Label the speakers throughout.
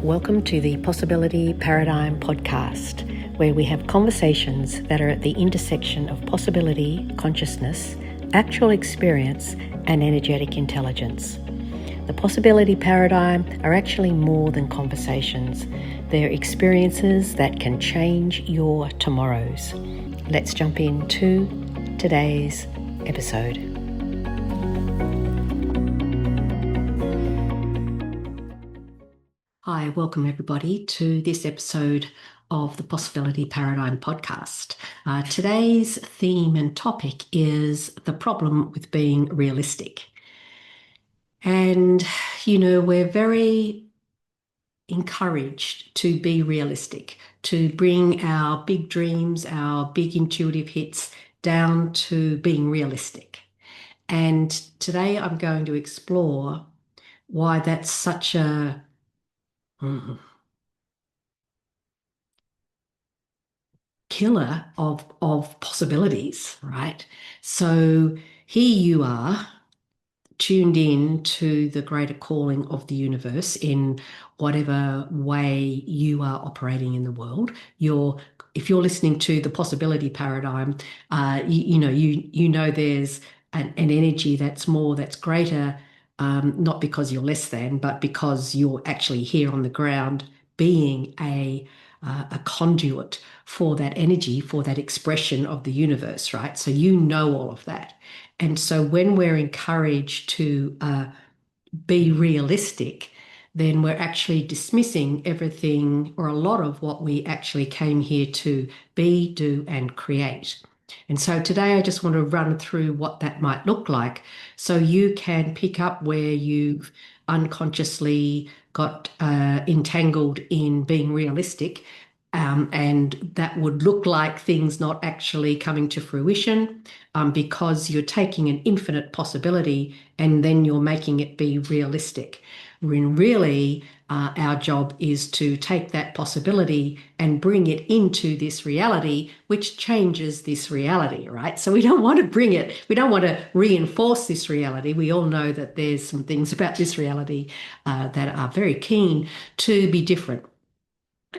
Speaker 1: Welcome to the Possibility Paradigm podcast, where we have conversations that are at the intersection of possibility, consciousness, actual experience, and energetic intelligence. The Possibility Paradigm are actually more than conversations. They're experiences that can change your tomorrows. Let's jump into today's episode. Hi, welcome everybody to this episode of the Possibility Paradigm podcast. Today's theme and topic is the problem with being realistic. And, we're very encouraged to be realistic, to bring our big dreams, our big intuitive hits down to being realistic. And today I'm going to explore why that's such a killer of possibilities, right? So here you are, tuned in to the greater calling of the universe in whatever way you are operating in the world. If you're listening to the Possibility Paradigm, you know there's an energy that's greater, not because you're less than, but because you're actually here on the ground being a conduit for that energy, for that expression of the universe, right? So you know all of that. And so when we're encouraged to be realistic, then we're actually dismissing everything or a lot of what we actually came here to be, do, and create. And so today I just want to run through what that might look like so you can pick up where you've unconsciously got entangled in being realistic. And that would look like things not actually coming to fruition because you're taking an infinite possibility and then you're making it be realistic. When really our job is to take that possibility and bring it into this reality, which changes this reality, right? So we don't want to reinforce this reality. We all know that there's some things about this reality that are very keen to be different.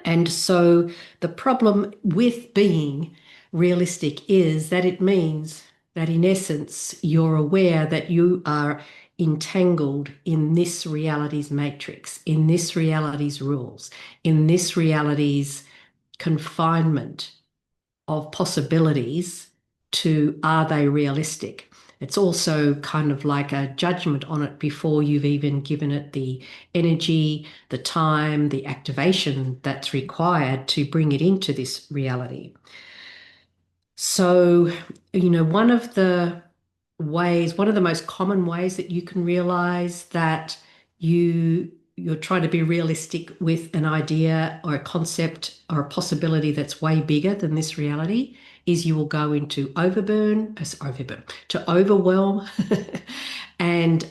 Speaker 1: And so the problem with being realistic is that it means that in essence, you're aware that you are entangled in this reality's matrix, in this reality's rules, in this reality's confinement of possibilities to are they realistic? It's also kind of like a judgment on it before you've even given it the energy, the time, the activation that's required to bring it into this reality. So, one of the most common ways that you can realize that you're trying to be realistic with an idea or a concept or a possibility that's way bigger than this reality is you will go into overwhelm and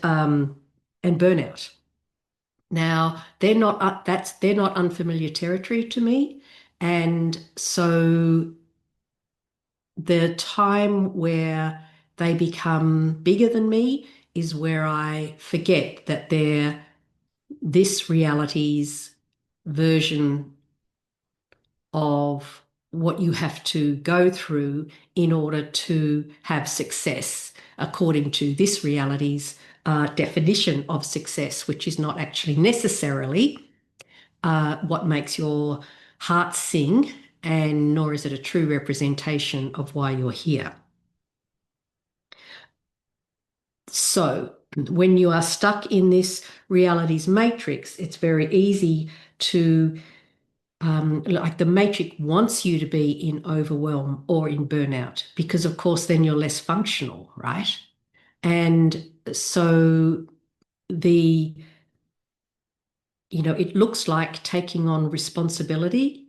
Speaker 1: burnout. Now, they're not unfamiliar territory to me. And so the time where they become bigger than me is where I forget that they're this reality's version of what you have to go through in order to have success according to this reality's definition of success, which is not actually necessarily what makes your heart sing, and nor is it a true representation of why you're here. So when you are stuck in this reality's matrix, it's very easy to like the matrix wants you to be in overwhelm or in burnout because, of course, then you're less functional, right? And so it looks like taking on responsibility.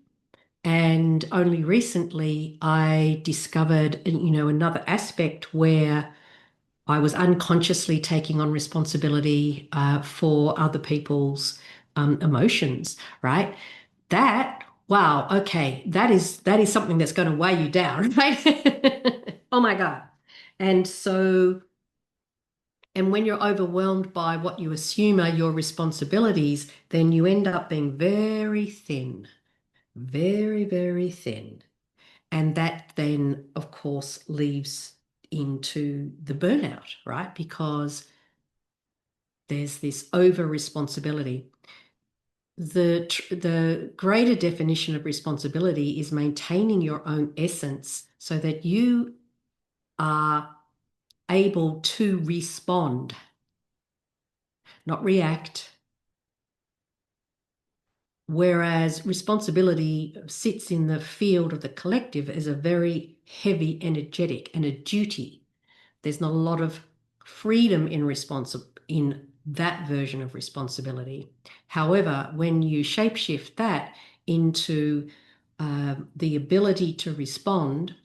Speaker 1: And only recently I discovered, another aspect where I was unconsciously taking on responsibility for other people's emotions, right? Wow, okay, that is something that's going to weigh you down, right? Oh my God. And so And when you're overwhelmed by what you assume are your responsibilities, then you end up being very thin, very, very thin. And that then, of course, leads into the burnout, right? Because there's this over responsibility. The greater definition of responsibility is maintaining your own essence so that you are able to respond, not react. Whereas responsibility sits in the field of the collective as a very heavy energetic and a duty. There's not a lot of freedom in that version of responsibility. However, when you shapeshift that into the ability to respond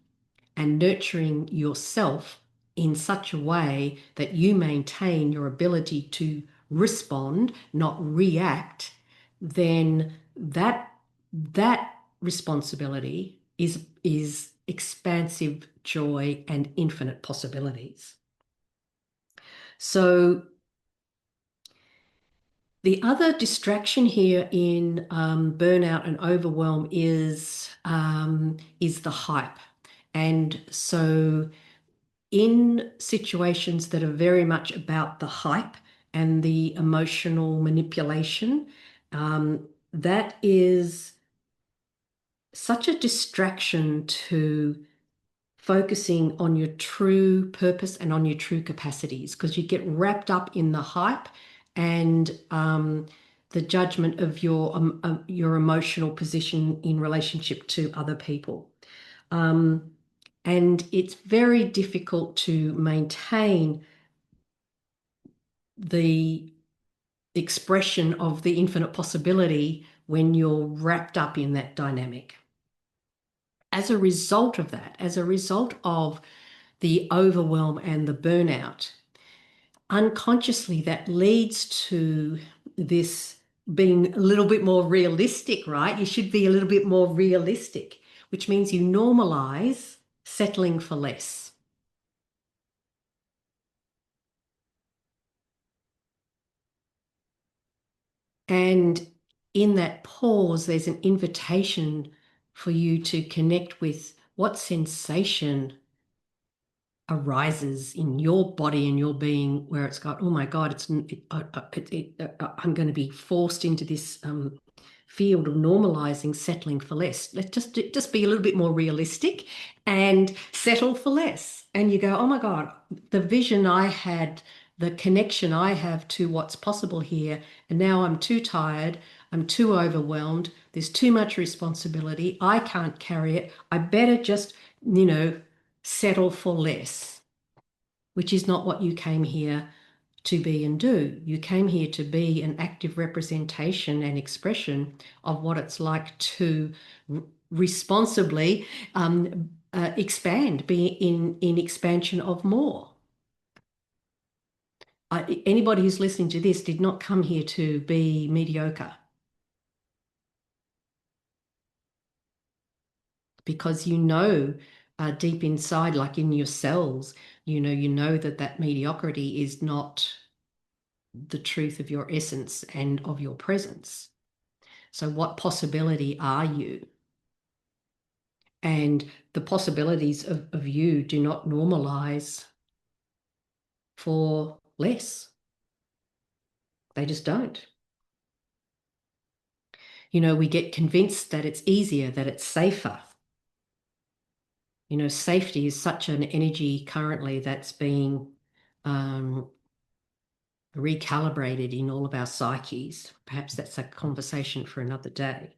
Speaker 1: and nurturing yourself in such a way that you maintain your ability to respond, not react, then that responsibility is expansive joy and infinite possibilities. So the other distraction here in burnout and overwhelm is the hype. And so in situations that are very much about the hype and the emotional manipulation, that is such a distraction to focusing on your true purpose and on your true capacities, because you get wrapped up in the hype and the judgment of your emotional position in relationship to other people. And it's very difficult to maintain the expression of the infinite possibility when you're wrapped up in that dynamic. As a result of that, as a result of the overwhelm and the burnout, unconsciously that leads to this being a little bit more realistic, right? You should be a little bit more realistic, which means you normalize settling for less. And in that pause, there's an invitation for you to connect with what sensation arises in your body and your being, where it's got, oh my God, I'm going to be forced into this field of normalizing settling for less. Let's just be a little bit more realistic and settle for less. And you go, oh my God, the vision I had, the connection I have to what's possible here, and now I'm too tired, I'm too overwhelmed, there's too much responsibility, I can't carry it, I better just, settle for less, which is not what you came here to be and do. You came here to be an active representation and expression of what it's like to responsibly expand, be in expansion of more. Anybody who's listening to this did not come here to be mediocre, because deep inside, like in your cells, you know that mediocrity is not the truth of your essence and of your presence. So what possibility are you? And the possibilities of you do not normalize for less. They just don't. We get convinced that it's easier, that it's safer. Safety is such an energy currently that's being recalibrated in all of our psyches. Perhaps that's a conversation for another day.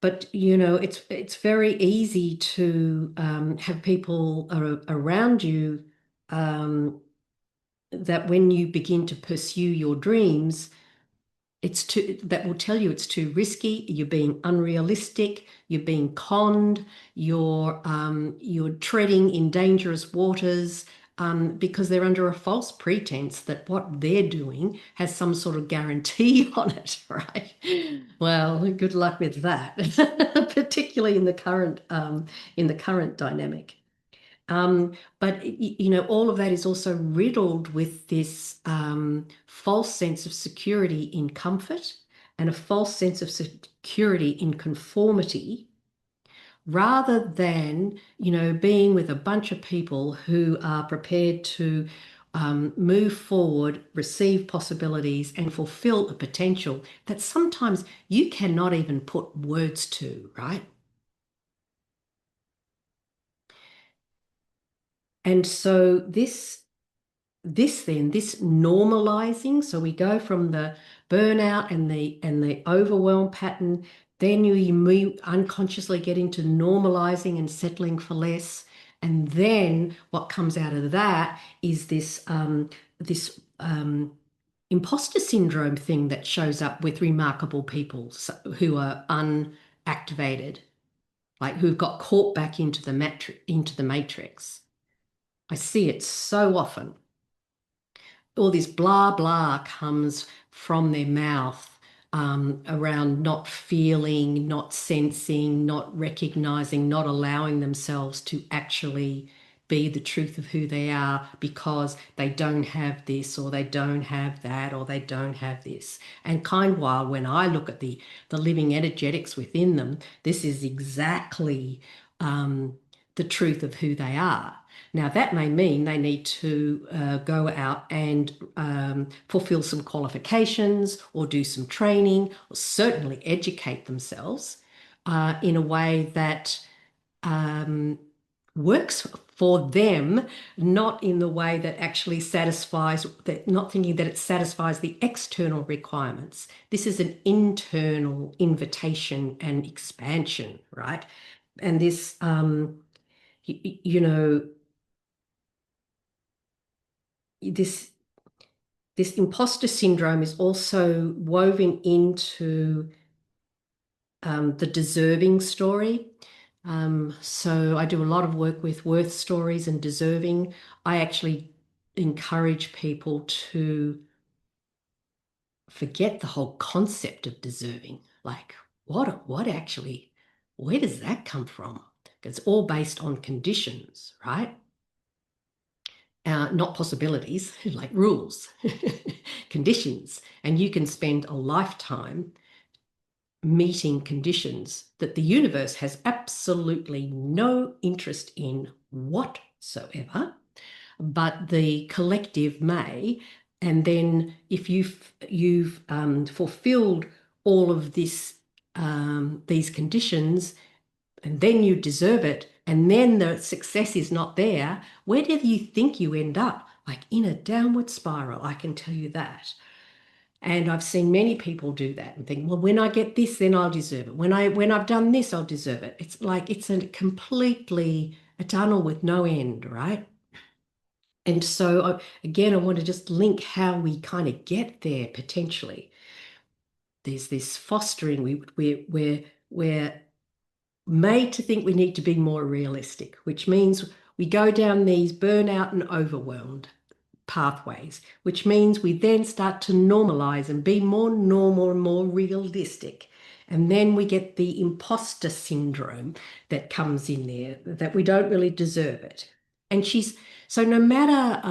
Speaker 1: But it's very easy to have people around you that when you begin to pursue your dreams, that will tell you it's too risky, you're being unrealistic, you're being conned, you're treading in dangerous waters, because they're under a false pretense that what they're doing has some sort of guarantee on it, right? Well, good luck with that, particularly in the current dynamic. But all of that is also riddled with this false sense of security in comfort and a false sense of security in conformity, rather than, being with a bunch of people who are prepared to move forward, receive possibilities, and fulfill a potential that sometimes you cannot even put words to, right? And so this normalizing, so we go from the burnout and the overwhelm pattern, then you move unconsciously get into normalizing and settling for less, and then what comes out of that is this imposter syndrome thing that shows up with remarkable people who are unactivated, like who've got caught back into the matrix. I see it so often. All this blah blah comes from their mouth, around not feeling, not sensing, not recognizing, not allowing themselves to actually be the truth of who they are because they don't have this or they don't have that or they don't have this. And kind while when I look at the living energetics within them, this is exactly the truth of who they are. Now, that may mean they need to go out and fulfill some qualifications or do some training, or certainly educate themselves in a way that um, works for them, not in the way that actually satisfies, that not thinking that it satisfies the external requirements. This is an internal invitation and expansion, right? And this, you know, this this imposter syndrome is also woven into the deserving story. So I do a lot of work with worth stories and deserving. I actually encourage people to forget the whole concept of deserving. Like, what actually, where does that come from? It's all based on conditions, right? Not possibilities, like rules, conditions. And you can spend a lifetime meeting conditions that the universe has absolutely no interest in whatsoever, but the collective may. And then if you've fulfilled all of these conditions, and then you deserve it, and then the success is not there, where do you think you end up? Like in a downward spiral, I can tell you that. And I've seen many people do that and think, well, when I get this, then I'll deserve it. When I've done this, I'll deserve it. It's like it's a tunnel with no end, right? And so again, I want to just link how we kind of get there potentially. There's this fostering. We're made to think we need to be more realistic, which means we go down these burnout and overwhelmed pathways, which means we then start to normalize and be more normal and more realistic. And then we get the imposter syndrome that comes in there, that we don't really deserve it. And so no matter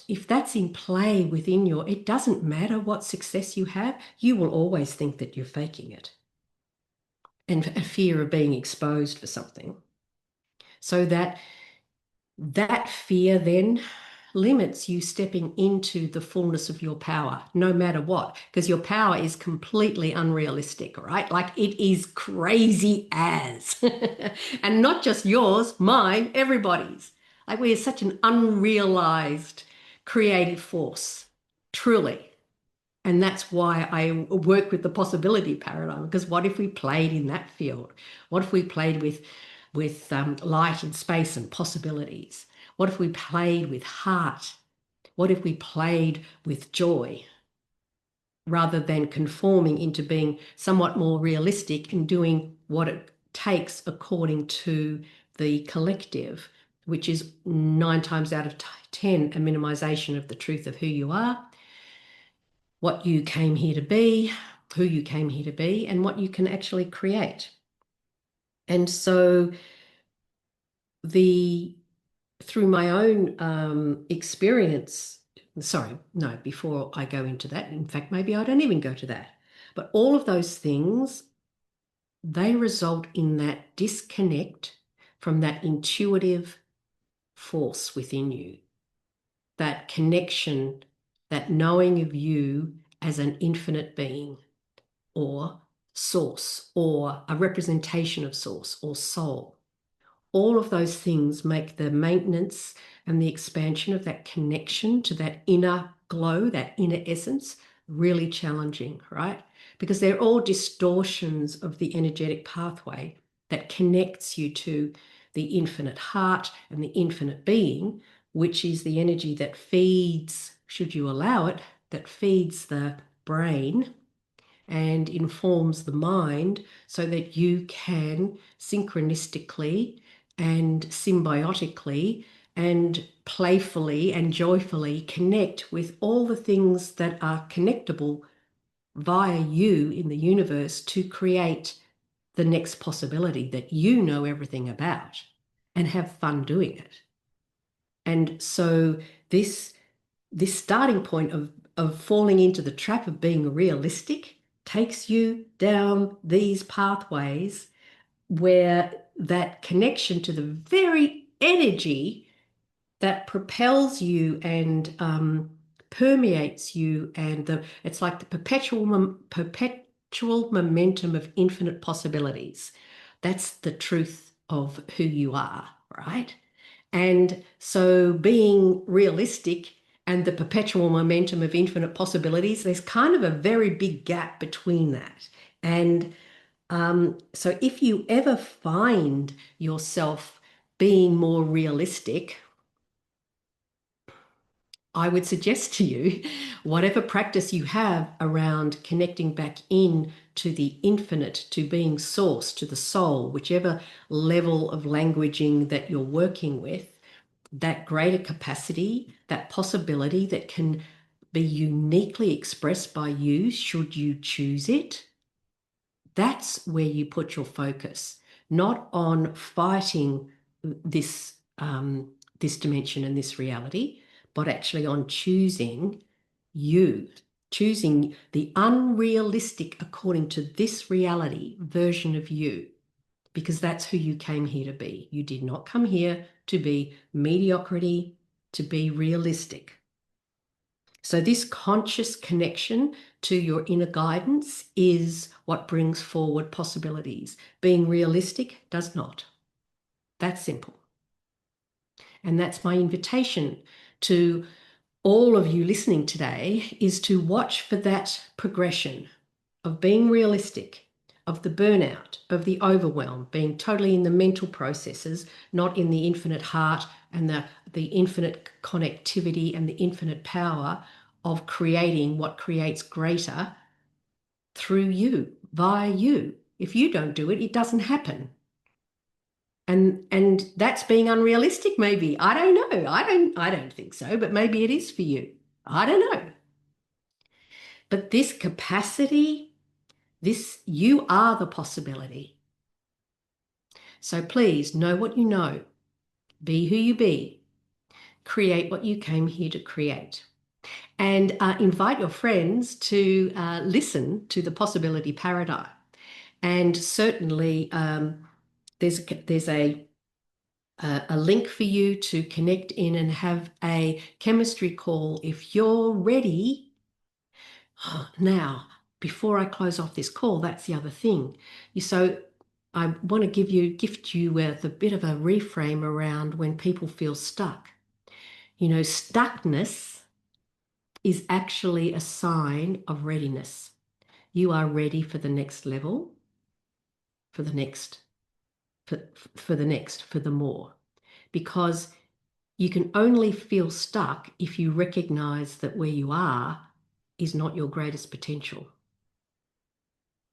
Speaker 1: if that's in play within it doesn't matter what success you have, you will always think that you're faking it, and a fear of being exposed for something. So that fear then limits you stepping into the fullness of your power, no matter what, because your power is completely unrealistic, right? Like it is crazy as, and not just yours, mine, everybody's. Like we are such an unrealized creative force, truly. And that's why I work with the possibility paradigm, because what if we played in that field? What if we played with light and space and possibilities? What if we played with heart? What if we played with joy rather than conforming into being somewhat more realistic and doing what it takes according to the collective, which is 9 times out of 10 a minimization of the truth of who you are, what you came here to be, who you came here to be, and what you can actually create. And so through my own experience, sorry, no, before I go into that, in fact, maybe I don't even go to that, but all of those things, they result in that disconnect from that intuitive force within you, that connection, that knowing of you as an infinite being or source or a representation of source or soul. All of those things make the maintenance and the expansion of that connection to that inner glow, that inner essence, really challenging, right? Because they're all distortions of the energetic pathway that connects you to the infinite heart and the infinite being, which is the energy that feeds, should you allow it, that feeds the brain and informs the mind so that you can synchronistically and symbiotically and playfully and joyfully connect with all the things that are connectable via you in the universe to create the next possibility that you know everything about and have fun doing it. And so this starting point of falling into the trap of being realistic takes you down these pathways where that connection to the very energy that propels you and permeates you, and it's like the perpetual momentum of infinite possibilities. That's the truth of who you are, right? And so being realistic and the perpetual momentum of infinite possibilities, there's kind of a very big gap between that. And so if you ever find yourself being more realistic, I would suggest to you, whatever practice you have around connecting back in to the infinite, to being source, to the soul, whichever level of languaging that you're working with, that greater capacity, that possibility that can be uniquely expressed by you should you choose it, that's where you put your focus, not on fighting this, this dimension and this reality, but actually on choosing you, choosing the unrealistic according to this reality version of you, because that's who you came here to be. You did not come here to be mediocrity, to be realistic. So this conscious connection to your inner guidance is what brings forward possibilities. Being realistic does not. That's simple. And that's my invitation to all of you listening today, is to watch for that progression of being realistic, of the burnout, of the overwhelm, being totally in the mental processes, not in the infinite heart and the infinite connectivity and the infinite power of creating what creates greater through you, via you. If you don't do it, it doesn't happen. And that's being unrealistic, maybe. I don't know. I don't think so, but maybe it is for you. I don't know. But this capacity, you are the possibility. So please know what you know, be who you be, create what you came here to create, and invite your friends to listen to the possibility paradigm. And certainly there's a link for you to connect in and have a chemistry call if you're ready. Now, before I close off this call, that's the other thing. So I want to gift you with a bit of a reframe around when people feel stuck. Stuckness is actually a sign of readiness. You are ready for the next level, for the next, for the next, for the more. Because you can only feel stuck if you recognize that where you are is not your greatest potential.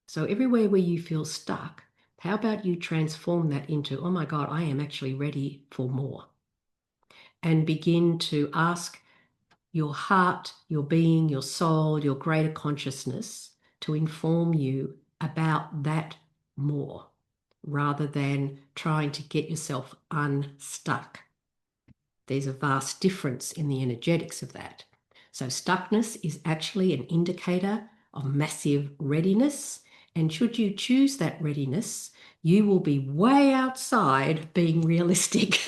Speaker 1: So everywhere where you feel stuck, how about you transform that into, oh my God, I am actually ready for more. And begin to ask your heart, your being, your soul, your greater consciousness to inform you about that more. rather than trying to get yourself unstuck. There's a vast difference in the energetics of that. So stuckness is actually an indicator of massive readiness. And should you choose that readiness, you will be way outside being realistic.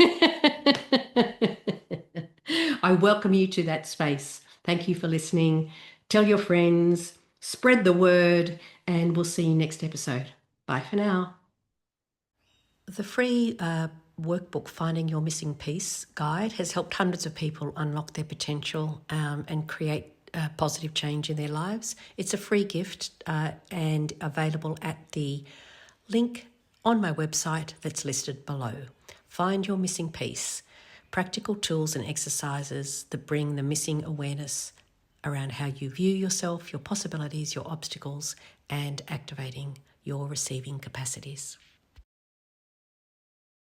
Speaker 1: I welcome you to that space. Thank you for listening. Tell your friends, spread the word, and we'll see you next episode. Bye for now. The free workbook, Finding Your Missing Piece guide, has helped hundreds of people unlock their potential and create positive change in their lives. It's a free gift and available at the link on my website that's listed below. Find Your Missing Piece, practical tools and exercises that bring the missing awareness around how you view yourself, your possibilities, your obstacles, and activating your receiving capacities.